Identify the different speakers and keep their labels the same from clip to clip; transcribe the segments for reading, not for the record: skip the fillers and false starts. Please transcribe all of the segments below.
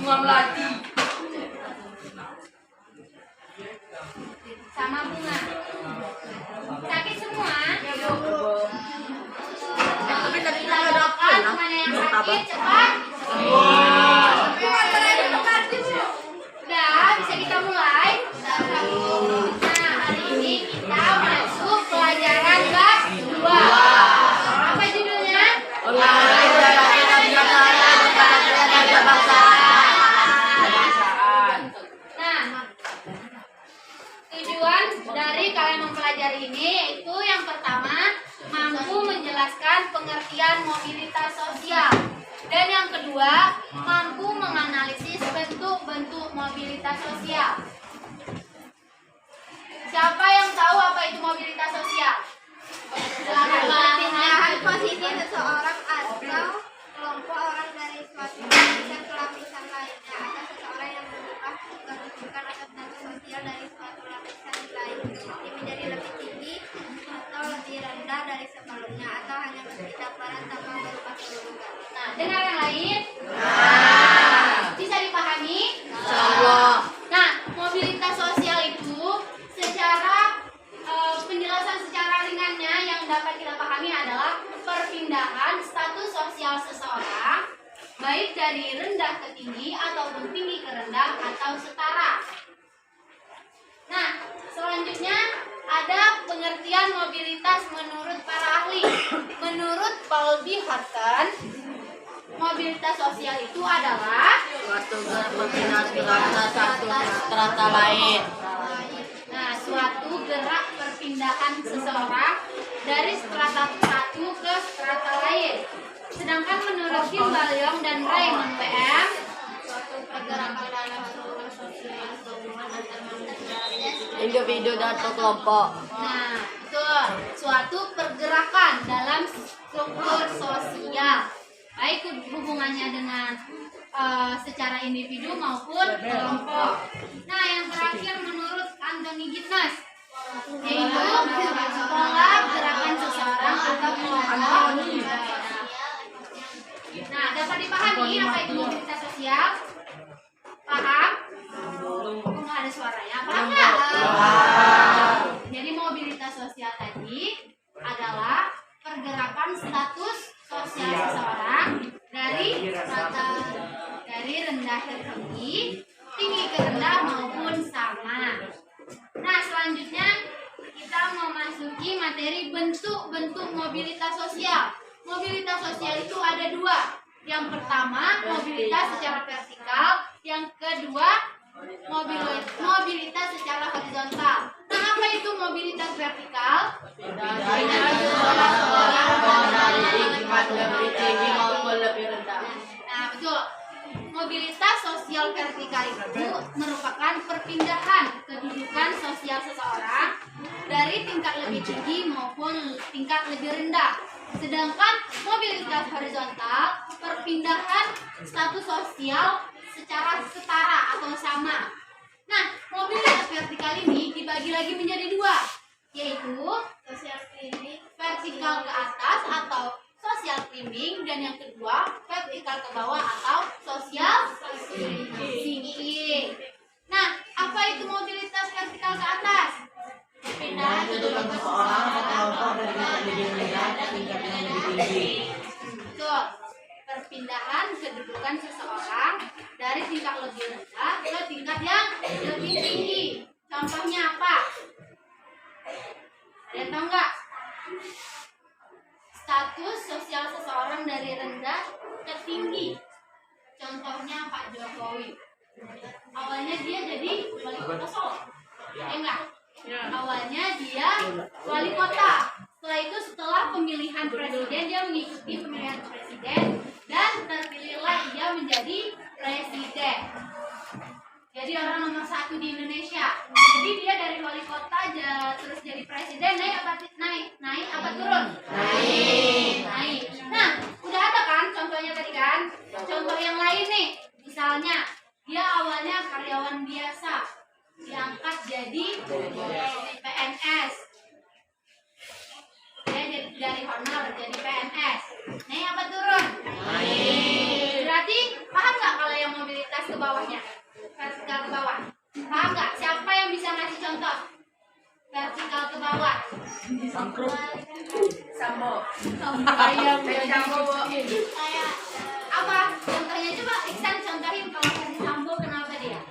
Speaker 1: bunga melati.
Speaker 2: Sama bunga. Sakit semua?
Speaker 1: Tapi tadi
Speaker 2: Kita doakan semuanya yang sakit cepat. Udah, bisa kita mulai. Nah, hari ini kita masuk pelajaran bab 2. Apa judulnya? Nah, tujuan dari kalian mempelajari ini yaitu yang pertama, mampu menjelaskan pengertian mobilitas sosial. Dan yang kedua, mampu menganalisis bentuk-bentuk mobilitas sosial. Siapa yang tahu apa itu mobilitas sosial?
Speaker 3: Perpindahan posisi seseorang atau kelompok orang dari suatu lapisan ke lapisan lainnya, atau seseorang yang berubah kedudukan atau status sosial dari suatu lapisan lain menjadi lebih tinggi atau lebih rendah dari sebelumnya, atau hanya berpindah peran tanpa berubah kedudukan.
Speaker 2: Nah, dengar yang lain? Bisa dipahami? Nah, mobilitas sosial itu secara penjelasan secara ringannya yang dapat kita pahami adalah perpindahan status sosial seseorang baik dari rendah ke tinggi ataupun tinggi ke rendah atau setara. Nah, selanjutnya ada pengertian mobilitas menurut para ahli. Menurut Paul B. Horton, mobilitas sosial itu adalah
Speaker 1: Suatu perpindahan ke satu strata lain.
Speaker 2: nah, suatu gerak perpindahan seseorang dari strata satu ke strata lain. Sedangkan menurut Kim Balyong dan Raymond PM,
Speaker 3: Suatu pergerakan dalam struktur sosial hubungan antar manusia.
Speaker 1: Individu dan kelompok.
Speaker 2: nah, itu suatu pergerakan dalam struktur sosial, baik hubungannya dengan secara individu maupun kelompok. Nah, yang terakhir menurut Anthony Giddens, yaitu pola gerakan seseorang atau kelompok. Nah, dapat dipahami apa itu mobilitas sosial? Paham? Nggak ada suaranya, paham nggak? Jadi mobilitas sosial tadi adalah pergerakan status sosial seseorang dari rendah ke tinggi, tinggi ke rendah maupun sama. Nah, selanjutnya kita memasuki materi bentuk-bentuk mobilitas sosial. Mobilitas sosial itu ada dua. Yang pertama, mobilitas secara vertikal. Yang kedua, mobilitas secara horizontal. Nah, apa itu mobilitas vertikal? Nah, betul. Mobilitas sosial vertikal itu merupakan perpindahan kedudukan sosial seseorang dari tingkat lebih tinggi maupun tingkat lebih rendah. Sedangkan mobilitas horizontal perpindahan status sosial secara setara atau sama. Nah, mobilitas vertikal ini dibagi lagi menjadi dua, yaitu
Speaker 3: Sosial klinik,
Speaker 2: vertikal ke atas atau social climbing, dan yang kedua vertikal ke bawah atau social sinking. Nah, apa itu mobilitas vertikal ke atas?
Speaker 3: pindahan kedudukan seseorang atau kelompok dari tingkat lebih rendah dan tingkat yang lebih tinggi.
Speaker 2: Betul. Perpindahan kedudukan seseorang dari tingkat lebih rendah ke tingkat yang lebih tinggi. Contohnya apa? Ada yang tahu nggak? Status sosial seseorang dari rendah ke tinggi. Contohnya Pak Jokowi. Awalnya dia jadi wali kota Solo. Ya enggak? Awalnya dia wali kota. Setelah itu, setelah pemilihan presiden, dia mengikuti pemilihan presiden dan terpilihlah dia menjadi presiden. Jadi orang nomor 1 di Indonesia. Jadi dia dari wali kota terus jadi presiden, naik apa turun? Naik. Nah, udah ada kan contohnya tadi kan? Contoh yang lain nih, misalnya dia awalnya karyawan biasa, diangkat jadi PNS. Dia dari honor jadi PNS. Naik apa turun? Naik. Berarti paham nggak kalau yang mobilitas ke
Speaker 4: Sambo.
Speaker 2: Ayam
Speaker 4: Sambo, Bu.
Speaker 2: kayak apa? Contohnya coba Iksan contohin kalau Ferdi Sambo kenapa dia?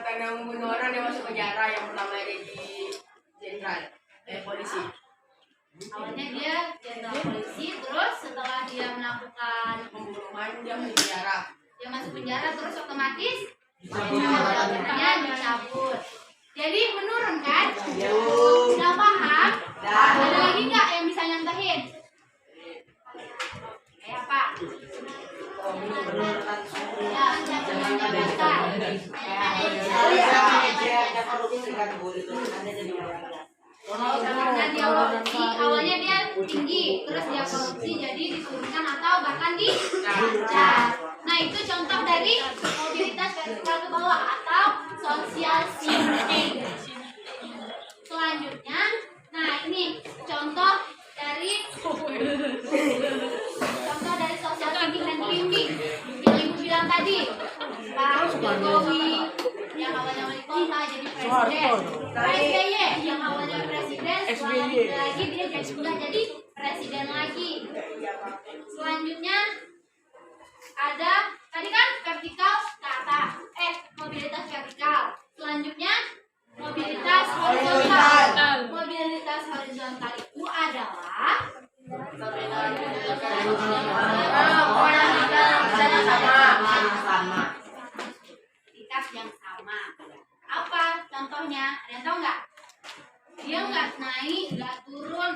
Speaker 4: Karena membunuh orang dia masuk penjara yang pertama jadi jenderal polisi.
Speaker 2: Awalnya dia jenderal polisi, terus setelah dia melakukan
Speaker 4: Pembunuhan dia masuk penjara.
Speaker 2: dia masuk penjara, terus otomatis jabatannya dicabut. Jadi menurun kan? Sudah paham? Ada lagi nggak yang bisa nyontohin? Kayak apa? Ya, jangan jabatan. Karena dia korupsi, awalnya dia tinggi, terus dia korupsi, jadi diturunkan atau bahkan dipecat. Nah itu contoh dari mobilitas vertikal ke bawah atau social shifting. Selanjutnya, nah ini contoh dari social shifting dan climbing yang ibu bilang tadi. Pak Jokowi yang awalnya wali kota jadi presiden, Pak SBY yang awalnya presiden, setelah lagi dia jadi presiden lagi. Selanjutnya ada tadi kan vertikal ke atas, mobilitas vertikal. Selanjutnya mobilitas horizontal. Mobilitas horizontal itu adalah tingkat yang sama. Apa contohnya? Ada yang tahu nggak? Dia nggak naik, nggak turun,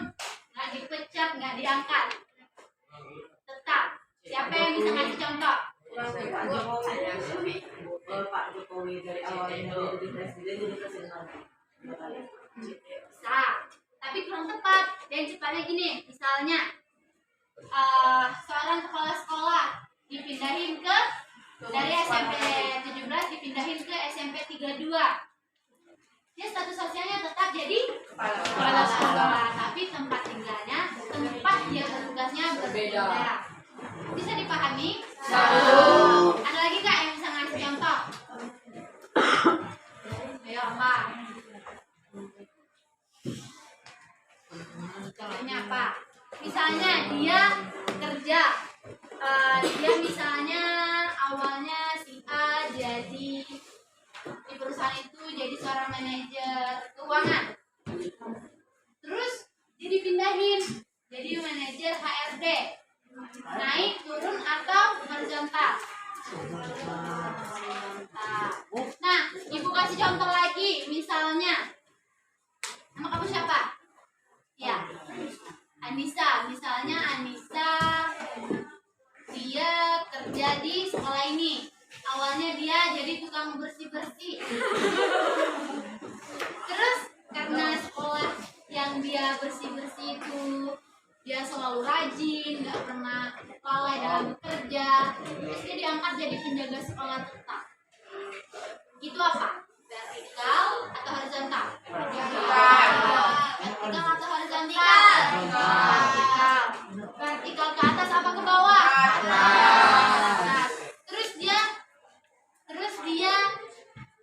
Speaker 2: nggak dipecat, nggak diangkat, tetap. Siapa yang bisa kasih contoh?
Speaker 1: Pak Jokowi dari awalnya jadi presiden lagi.
Speaker 2: Bisa, tapi kurang tepat. Dan cepatnya gini, misalnya seorang kepala sekolah dipindahin ke dari SMP 17 dipindahin ke SMP 32. Dia status sosialnya tetap jadi kepala sekolah, tapi tempat tinggalnya, tempat dia bertugasnya berbeda. Bisa dipahami? Ada lagi nggak yang bisa ngasih contoh? Ayo apa? Contohnya apa? Misalnya dia kerja, dia misalnya awalnya si A jadi di perusahaan itu jadi seorang manajer keuangan, terus dia dipindahin jadi manajer HRD, naik turun atau horizontal? Nah, ibu kasih contoh lagi, misalnya nama kamu siapa? Ya, Anissa. Misalnya Anissa dia kerja di sekolah ini. Awalnya dia jadi tukang bersih-bersih. Terus karena sekolah yang dia bersih-bersih itu dia selalu rajin, nggak pernah lalai dalam bekerja, terus dia diangkat jadi penjaga sekolah tetap. Itu apa? Vertikal atau horizontal? Vertikal atau horizontal? Vertikal ke atas apa ke bawah? Nah, terus dia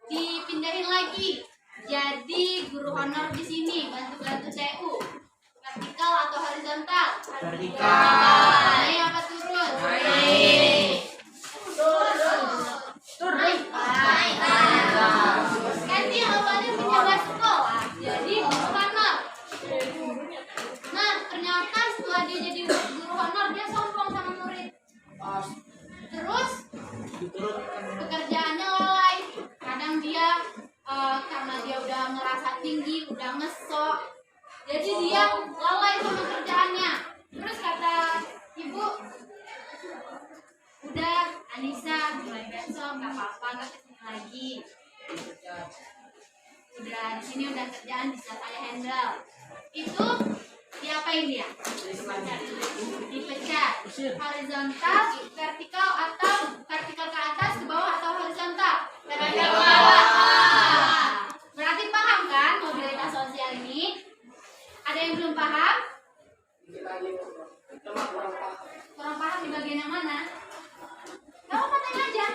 Speaker 2: dipindahin lagi jadi guru honor di sini, bantu-bantu TU. Vertikal atau horizontal?
Speaker 1: Vertikal.
Speaker 2: Naik apa turun? Naik. Kan dia awalnya penjaga sekolah, jadi guru honor. Nah, ternyata setelah dia jadi guru honor, dia sombong sama murid. Terus pekerjaannya lalai. Kadang dia karena dia udah ngerasa tinggi, udah ngesok, jadi dia lalai sama kerjaannya. Terus kata ibu, udah Anissa mulai besok nggak apa-apa, nggak kesini lagi. Udah di sini udah kerjaan bisa saya handle. Itu diapain dia? Dipecat. Horizontal, vertikal atau vertikal ke atas, ke bawah atau horizontal? Vertikal ke bawah. Berarti paham kan mobilitas sosial ini? Ada yang belum paham? Kurang paham di bagian yang mana? Gak apa tanya aja.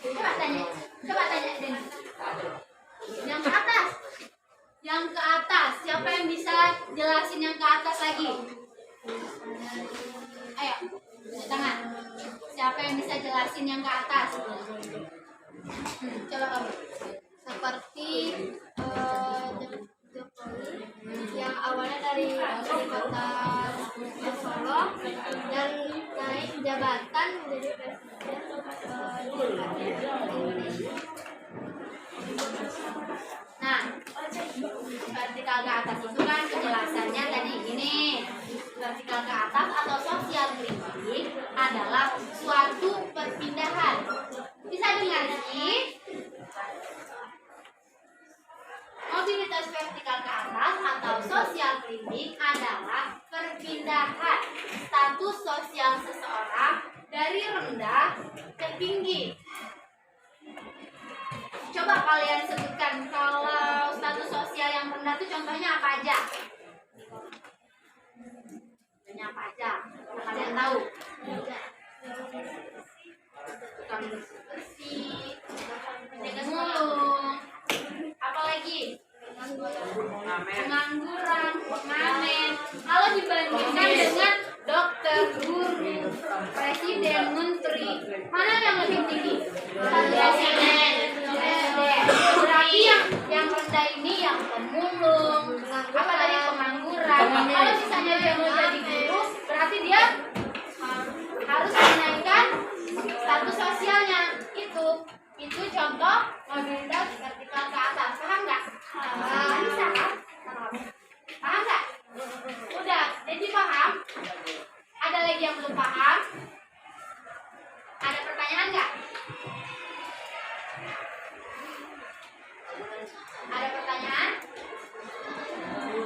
Speaker 2: Coba tanya Den. Yang ke atas. Yang ke atas. Siapa yang bisa lagi. Ayo, tunjuk tangan. Siapa yang bisa jelasin yang ke atas? Coba kamu.
Speaker 3: Seperti Jokowi yang awalnya dari kota Solo dan naik jabatan menjadi presiden Indonesia.
Speaker 2: Nah, vertikal ke atas itu kan penjelasannya tadi gini. Vertikal ke atas atau sosial kritik adalah suatu perpindahan. Bisa dengar sih? Mobilitas vertikal ke atas atau sosial klinik adalah perpindahan status sosial seseorang dari rendah ke tinggi. Coba kalian sebutkan kalau status sosial yang rendah itu contohnya apa aja? Contohnya apa aja? Kalian tahu? Tukang bersih, pemulung, apa lagi? Pengangguran, pengamen. Kalau dibandingkan dengan dokter, guru, presiden, menteri, mana yang lebih tinggi? Presiden. Berarti yang rendah ini yang pemulung, apa tadi pengangguran. Kalau misalnya dia mau jadi guru, berarti dia harus menaikkan status sosialnya. Itu contoh mobilitas vertikal ke atas. Paham nggak? Bisa kan? Paham nggak? Udah, jadi paham? Ada lagi yang belum paham? Ada pertanyaan nggak? Ada pertanyaan?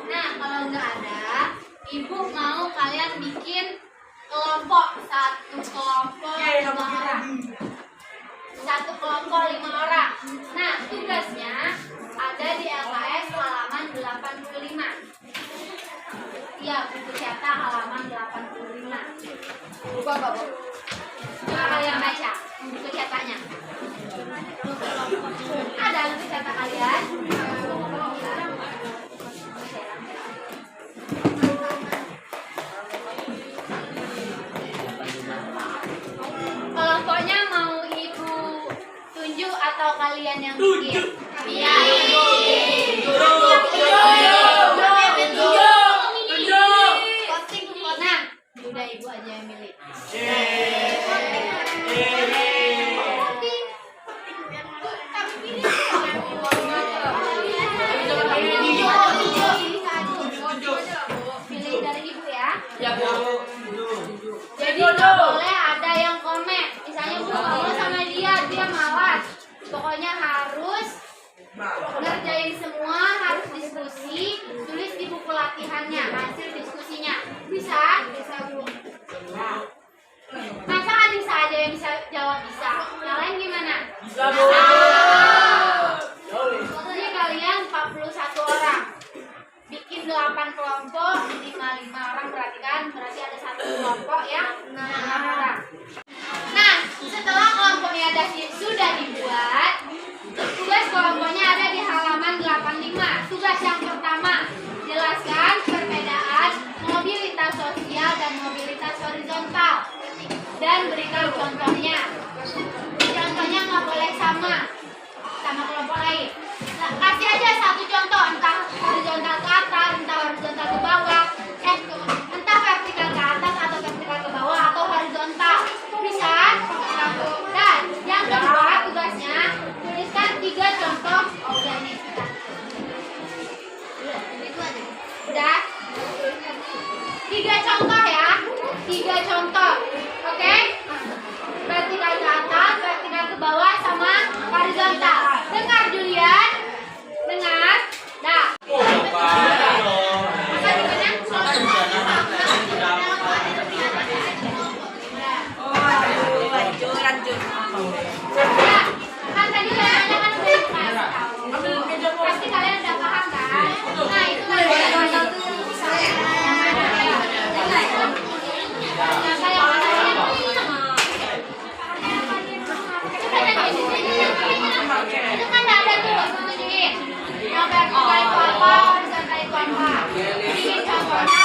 Speaker 2: Nah, kalau nggak ada, ibu mau kalian bikin kelompok, satu kelompok 5 orang. Satu kelompok 5 orang. Nah, tugasnya ada di LKS halaman 85. Iya, buku cetak halaman 85. Coba kalian baca buku cetaknya. Ada buku cetak kalian? Kelompoknya mau ibu tunjuk atau kalian yang bikin? Iya. Nah, udah ibu aja yang milih. Pilih dari ibu ya.
Speaker 4: Ya, Bu.
Speaker 2: Jadi nggak boleh ada yang komen. Misalnya Bu ngobrol sama dia malas. Pokoknya harus ngerjain semua, harus diskusi, tulis di buku latihannya hasil diskusinya. Bisa? Bisa Bu. Masa Anissa aja yang bisa jawab bisa? Yang lain gimana?
Speaker 4: Bisa, Bu.
Speaker 2: Jadi kalian 41 orang. Bikin 8 kelompok, 5 orang berarti kan? Berarti ada satu kelompok yang 6 orang. Nah, setelah kelompoknya sudah dibuat, tugas kelompoknya ada di halaman 85. Tugas yang pertama, jelaskan perbedaan mobilitas sosial dan mobilitas horizontal. Dan berikan contohnya. Contohnya nggak boleh sama kelompok lain. Nah, kasih aja satu contoh, entah horizontal ke atas, entah horizontal ke bawah, entah vertikal ke atas atau vertikal ke bawah atau horizontal. Bisa? Dan yang kedua tugasnya tuliskan 3 contoh. Oh, udah nih. Udah? 3 contoh ya. 3 contoh. Oke? Vertikal ke atas, vertikal ke bawah sama horizontal. Dengar Julian? Dengar? Dah. Maka gimana?
Speaker 4: Lanjut.
Speaker 2: Ya, kan tadi kalian kan udah dikasih tahu. Pasti kalian udah paham kan? Nah, itu itu kan ada tuh tunjukin. Yang vertikal itu apa, horizontal itu apa. Bikin contohnya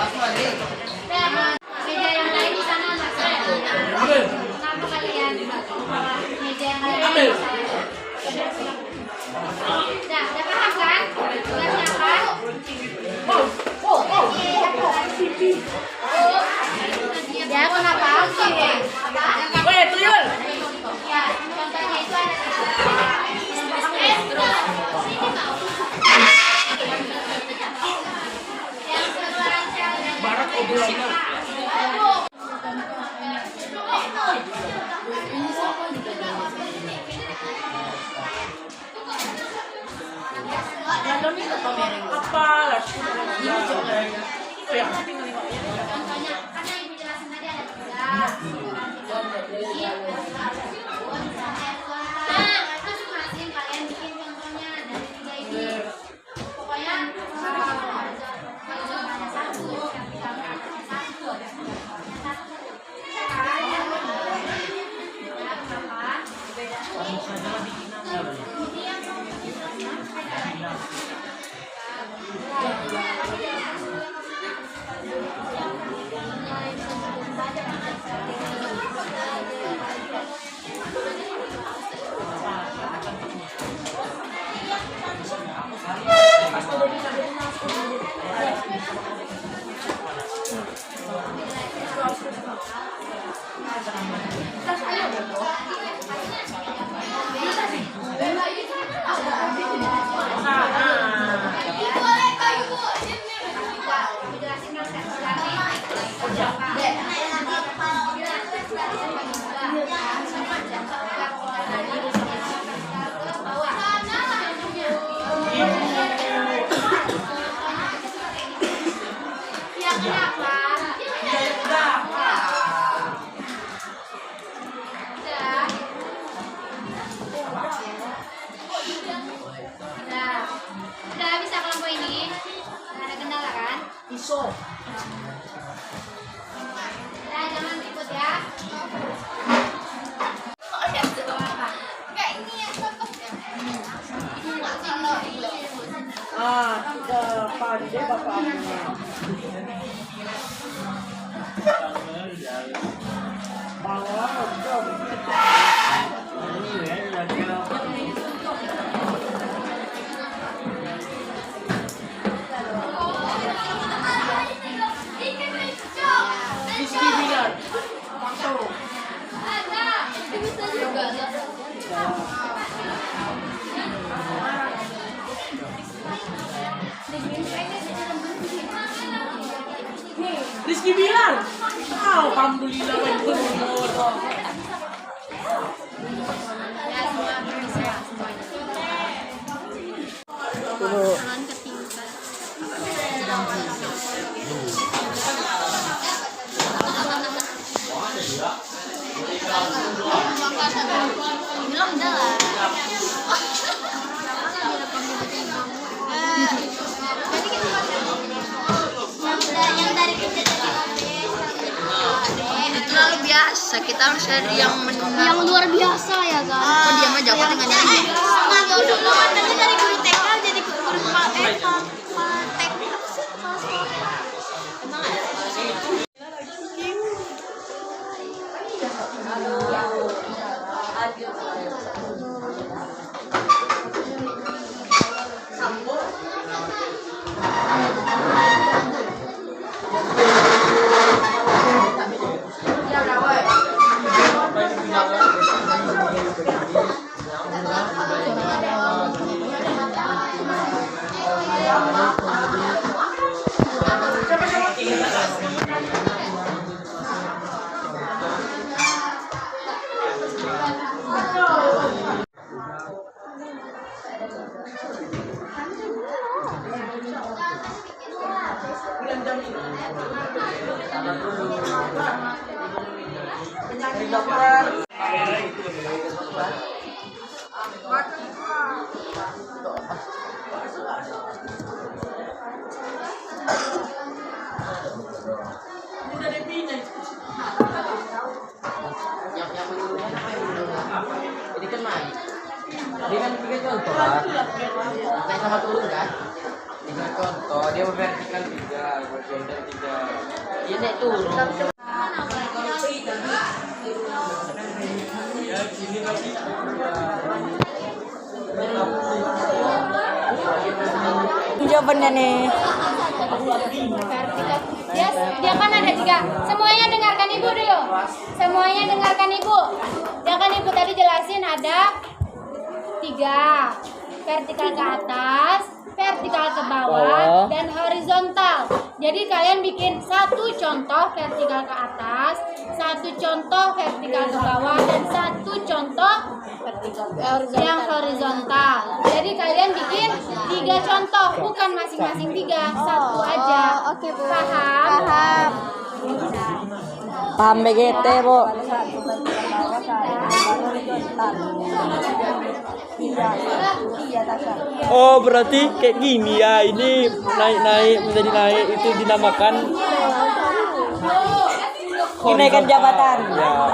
Speaker 2: Meja yang lain di sana Mas. Kenapa kalian meja yang lain di sana? Udah paham kan? Udah siap kan? Ya kenapa?
Speaker 4: Weh, tuyul.
Speaker 2: Ya, contohnya itu ada yang keluaran sel dan
Speaker 4: Barat obrolannya. Apa lah? Oh ya,
Speaker 2: contohnya karena ibu jelasin tadi ada tiga. Nah, masing-masing kalian bikin contohnya dari tiga ini. Pokoknya kalau ada satu, yang tiga ada satu, ada satu. Ya, kenapa? Ini yang udah bisa kelompok ini? Nggak ada kendala kan?
Speaker 4: iso.
Speaker 2: Udah jangan ribut ya.
Speaker 4: Pandai bapaknya. Rizky Bilar. Rizky Bilar. Alhamdulillah berumur.
Speaker 2: Ya semua bisa semuanya. Jangan ketinggalan. Bilang udah lah. Yang dari kecil
Speaker 1: Itu terlalu biasa. Kita harus cari yang
Speaker 2: yang luar biasa ya kan?
Speaker 1: Oh, dia mah jawabnya dengan nyanyi.
Speaker 3: Nanti dari guru TK jadi guru TK.
Speaker 5: Ini kan main. Dia kan tiga contoh kan. Naik sama turun kan. Tiga contoh dia vertikal tiga. Iya nek turun.
Speaker 6: Jawabannya nih.
Speaker 2: Yes, dia kan ada 3. Semuanya dengarkan ibu dulu. Semuanya dengarkan ibu. Ya kan ibu tadi jelasin ada 3. Vertikal ke atas, vertikal ke bawah, dan horizontal. Jadi kalian bikin 1 contoh vertikal ke atas, 1 contoh vertikal ke bawah, dan 1 contoh yang horizontal. Jadi kalian bikin 3 contoh, bukan masing-masing 3, 1 aja.
Speaker 3: Oke, Bu.
Speaker 2: Paham?
Speaker 3: Paham.
Speaker 6: Paham BGT, Bu.
Speaker 7: Oh, berarti kayak gini ya. Ini naik-naik menjadi naik itu dinamakan
Speaker 6: Kenaikan jabatan.
Speaker 7: ya.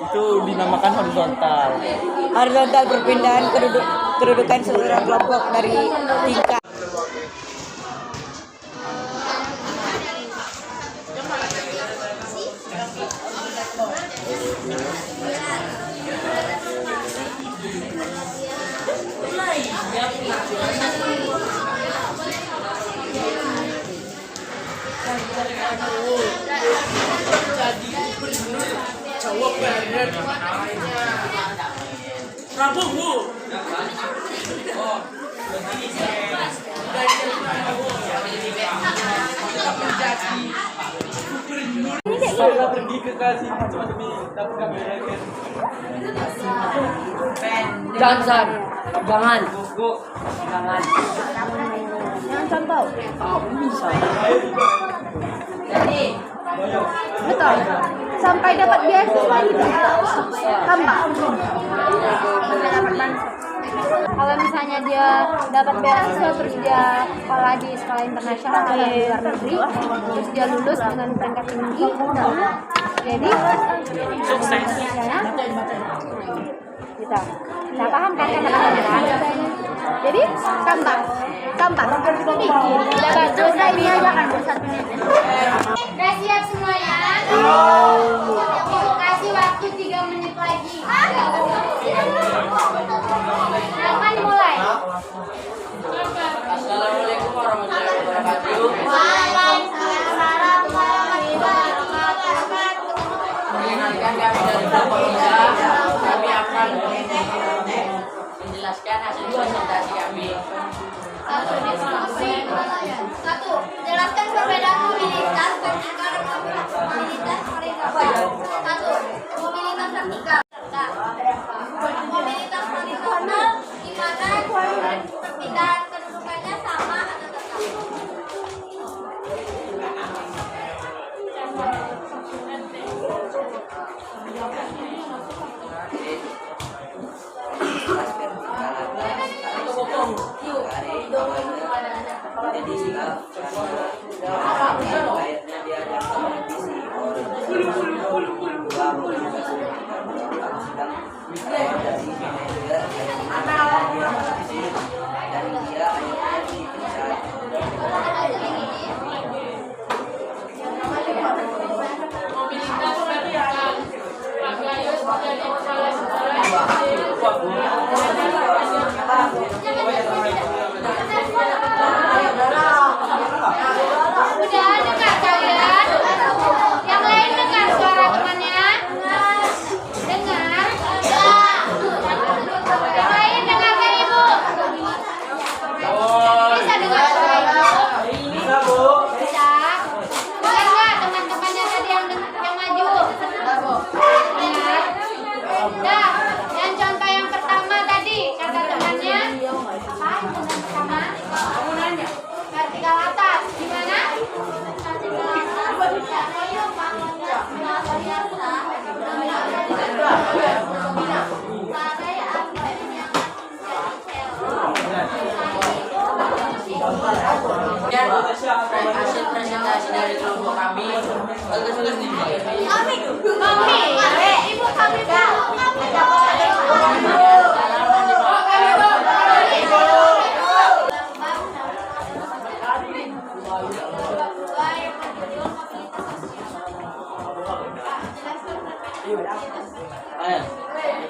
Speaker 7: Itu dinamakan horizontal.
Speaker 6: Horizontal perpindahan kedudukan seluruh kelompok dari tingkat.
Speaker 7: Saya pergi ke kasih cuma demi dapat kamera kan.
Speaker 5: Jangan. Jangan. Jangan.
Speaker 6: Jangan contoh.
Speaker 5: Bisa.
Speaker 6: Jadi, betul. Sampai dapat beasiswa gitu. Tambah.
Speaker 2: Kalau misalnya dia dapat beasiswa terus dia sekolah di sekolah internasional atau di luar negeri, terus dia lulus dengan peringkat tinggi, jadi sukses. Kita paham kan kata-kata. Jadi tambah. Udah bagus, ini aja kan bersatunya. Udah siap semuanya? Kasih waktu 3 menit lagi. Silakan mulai.
Speaker 5: Assalamualaikum warahmatullahi wabarakatuh.
Speaker 3: Waalaikumsalam warahmatullahi wabarakatuh.
Speaker 5: Mengingatkan kami dari Bapak kami akan menjelaskan hasil presentasi kami.
Speaker 3: 1. Jelaskan perbedaan mobilitas vertikal dan mobilitas horizontal. 1. Mobilitas vertikal. Mobilitas horizontal di mana perpindahan kedudukannya sama atau tetap.
Speaker 2: Udah dengar kalian? Yang lain dengar suara temannya? Dengar? Yang lain dengarkan ibu? Bisa dengar suara ibu?
Speaker 7: Bisa, Bu.
Speaker 2: Bisa. Boleh nggak teman-temannya tadi yang maju? Dengar? Dah. Yang contoh yang pertama tadi kata temannya apa? Yang pertama? Vertikal atas. Gimana?
Speaker 5: Dan hasil presentasi dari kelompok kami bagus-bagus nih.
Speaker 3: Ibu kami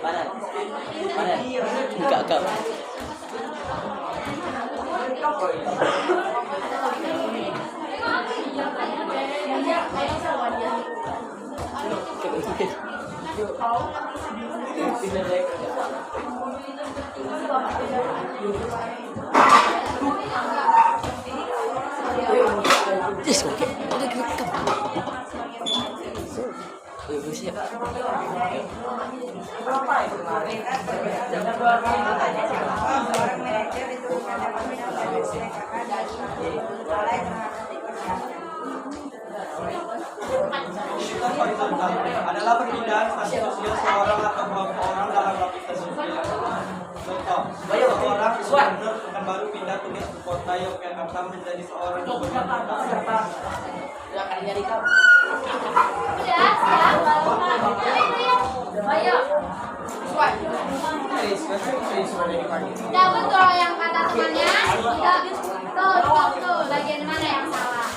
Speaker 5: Padan. Enggak kau. Yes, oke. Udah direkam. Ibu siap.
Speaker 8: Adalah perpindahan stasi sosial seorang atau beberapa orang dalam aktivitas sosial. Contoh, seorang gubernur yang baru pindah tugas ke kota Yogyakarta menjadi seorang gubernur.
Speaker 3: Tidak betul yang kata temannya. Tuh, bagian mana yang salah?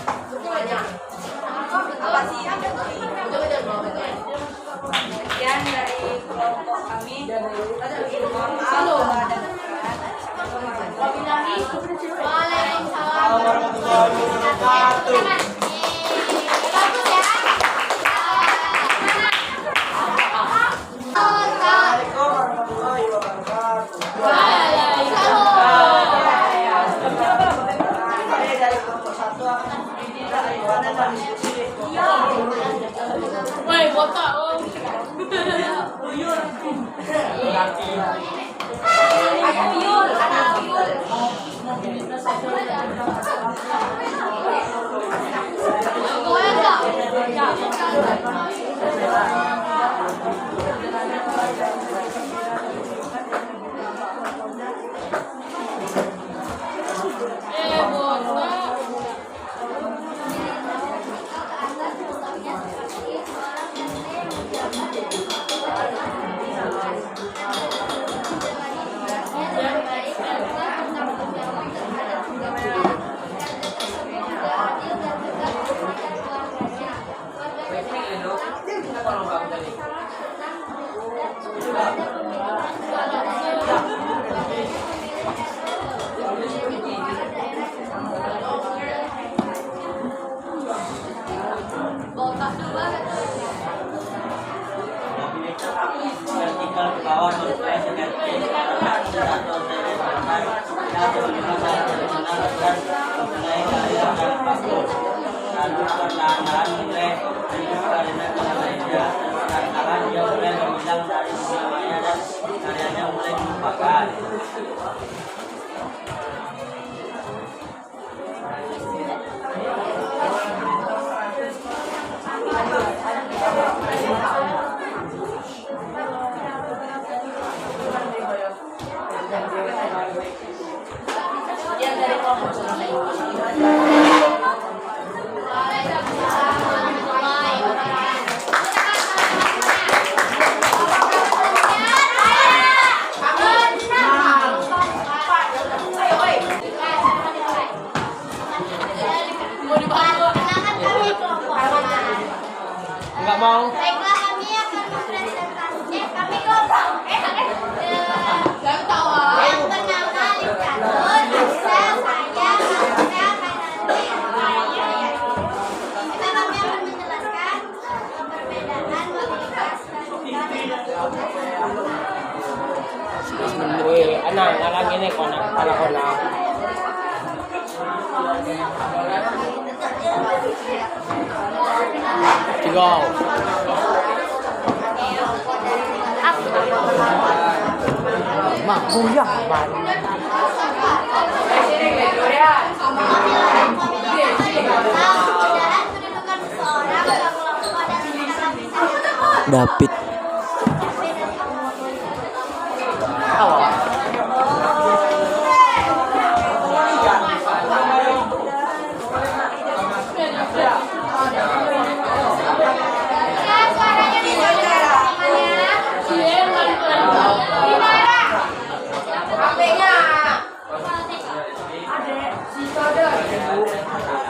Speaker 4: Apa sih? Sekian dari kelompok kami. Halo.
Speaker 3: Waalaikumsalam
Speaker 8: warahmatullahi wabarakatuh.
Speaker 3: Bagus ya.
Speaker 8: Assalamualaikum warahmatullahi wabarakatuh. Kami dari kelompok 1 akan berbicara dan diskusi.
Speaker 2: Woi, botak.
Speaker 7: Enggak mau.
Speaker 3: Baiklah, kami akan mempresentasikan kami kelompok. Yang bernama Lincadon. Saya kita kami akan menjelaskan perbedaan mobilitas dan
Speaker 7: Wih, anak ini konak, anak konak. Tiga. Mak, goyang ban. David.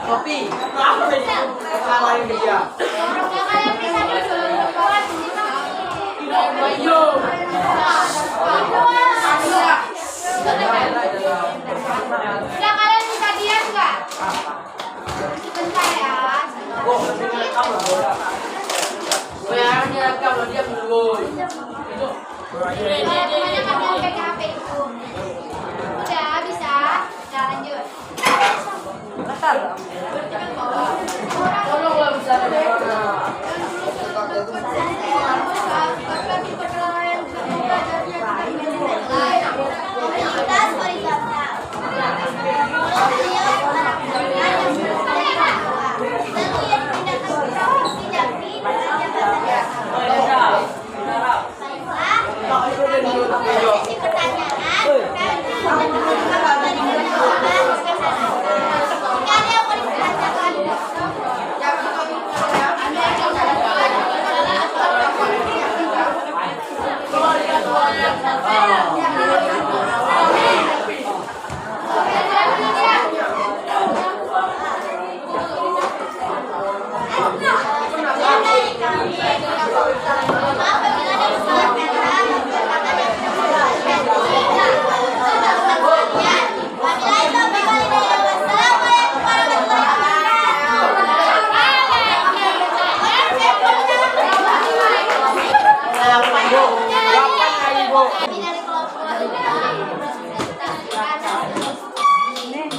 Speaker 8: Kopi. Apa ini? Kalahin dia.
Speaker 3: yang kalian bisa duduk. Udah kalian bisa diam nggak? Bentar ya.
Speaker 4: Bayarnya kalau dia dulu.
Speaker 3: Semuanya kan pegang HP itu. Udah bisa. Udah lanjut.
Speaker 4: Tolong nggak bisa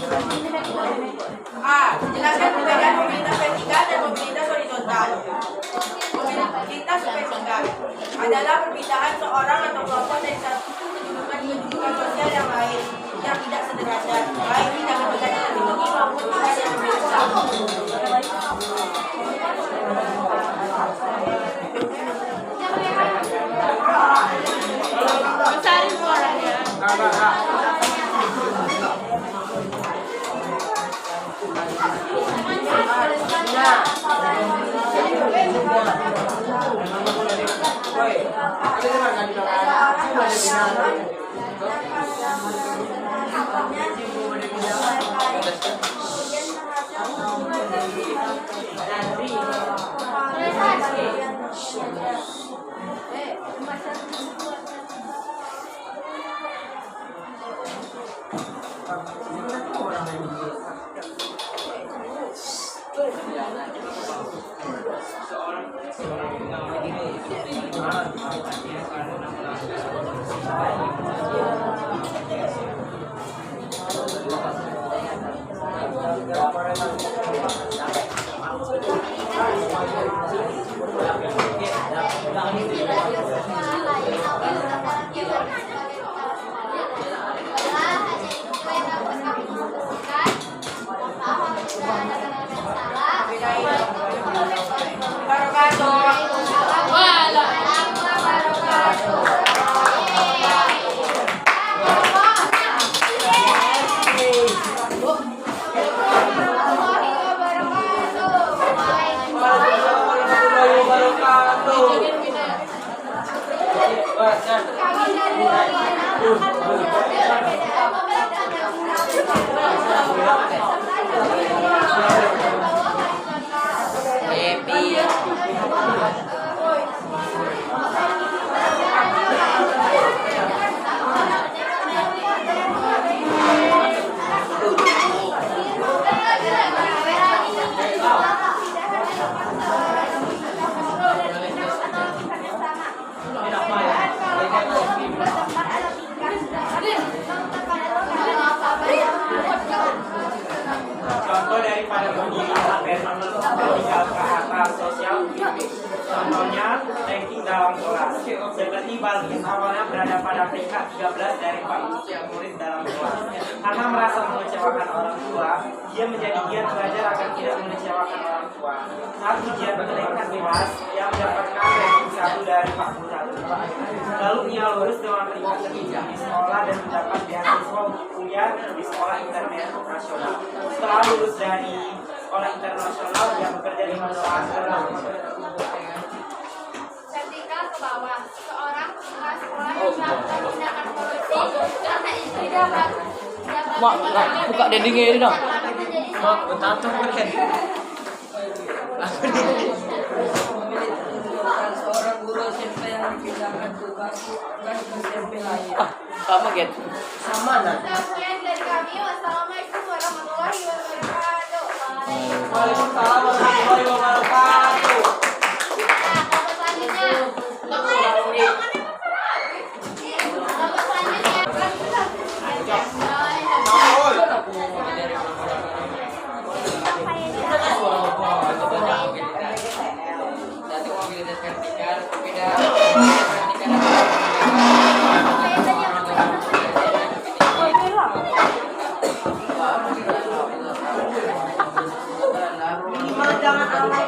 Speaker 3: Komunitas horizontal.
Speaker 4: Jelaskan perbedaan mobilitas vertikal dan mobilitas horizontal. Mobilitas vertikal adalah perpindahan seorang atau kelompok dari satu kedudukan ke kedudukan sosial yang lain yang tidak sederajat, baik tidak kedudukan yang lebih tinggi maupun tingkat yang lebih rendah.
Speaker 8: Contoh daripada penggunaan vertikal ke atas sosial, contohnya ranking dalam kelas. Seperti Balkis awalnya berada pada peringkat 13 dari 40 murid dalam kelas. Karena merasa mengecewakan orang tua, dia menjadi giat belajar agar tidak mengecewakan orang tua. Saat ujian peringkat kelas, dia mendapatkan ranking 1 dari 41. Lalu ia lulus dengan peringkat ketiga di sekolah dan mendapat beasiswa untuk kuliah di sekolah internet nasional. Setelah lulus dari sekolah internasional, dia bekerja di masyarakat.
Speaker 3: Vertikal ke bawah. Seorang peserta sekolah yang melakukan tindakan korupsi karena istri dapat
Speaker 5: Mak, buka dindingnya ini dong.
Speaker 3: Mak,
Speaker 5: Tato kan.
Speaker 4: Seorang guru SMP yang perpindahan tugas ke SMP lain.
Speaker 7: Sama Get.
Speaker 4: Sama nah.
Speaker 3: Sekian dari kami. Wassalamualaikum warahmatullahi wabarakatuh.
Speaker 8: Waalaikumsalam warahmatullahi wabarakatuh.
Speaker 2: Nah, kelompok selanjutnya. Kelompok
Speaker 5: Satu mobilitas vertikal, vertikal.
Speaker 4: Jangan alay.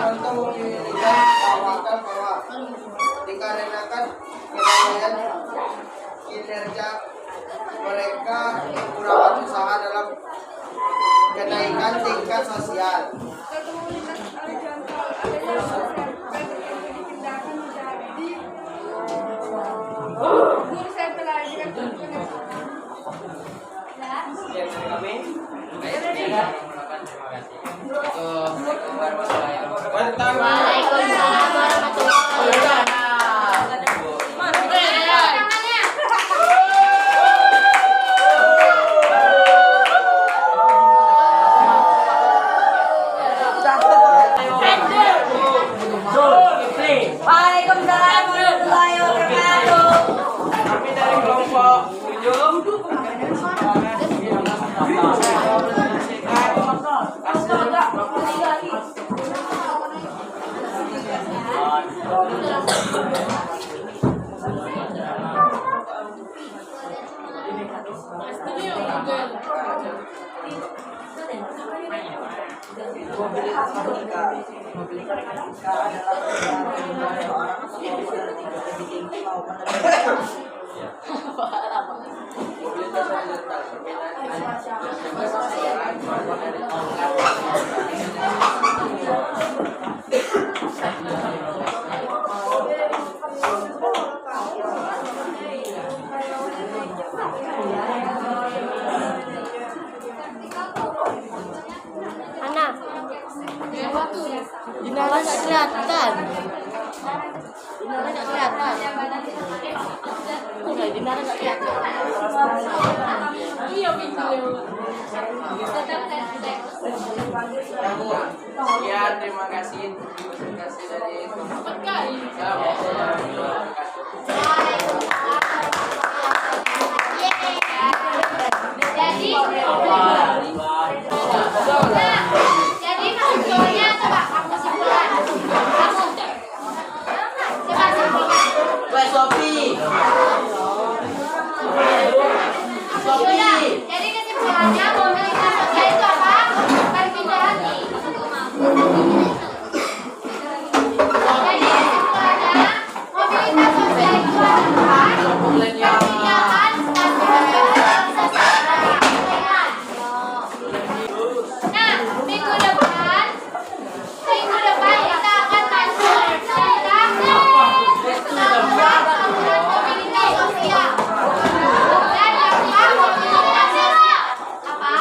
Speaker 9: Contoh mobilitas mengatakan bahwa dikarenakan penilaian kinerja mereka kekurangan usaha dalam kenaikan tingkat sosial.
Speaker 2: Waalaikumsalam warahmatullahi wabarakatuh.
Speaker 6: Waalaikumsalam warahmatullahi wabarakatuh.
Speaker 8: Kami dari kelompok 7
Speaker 4: Mobilitas vertikal. Mobilitas vertikal adalah perpindahan seorang atau kelompok dari tingkat lebih tinggi maupun lebih rendah.
Speaker 5: Mobilitas horizontal, perpindahan seseorang kelompok dari tingkat
Speaker 1: Anak. Dinara nggak kelihatan. Dinara nggak kelihatan. Enggak, Dinara nggak kelihatan. Iya, betul.
Speaker 5: Ya, terima kasih. Terima kasih dari
Speaker 2: Jadi kesimpulannya coba kamu simpulkan. Kamu coba simpulkan.
Speaker 4: Wes Sofi.
Speaker 2: Sudah. Jadi kesimpulannya mobilitas sosial itu apa? Perpindahan nih. Jadi kesimpulannya mobilitas sosial itu adalah perpindahan status seseorang. Nah, minggu depan kita akan masuk tentang saluran mobilitas sosial. Dan yang mobilitas sosial apa?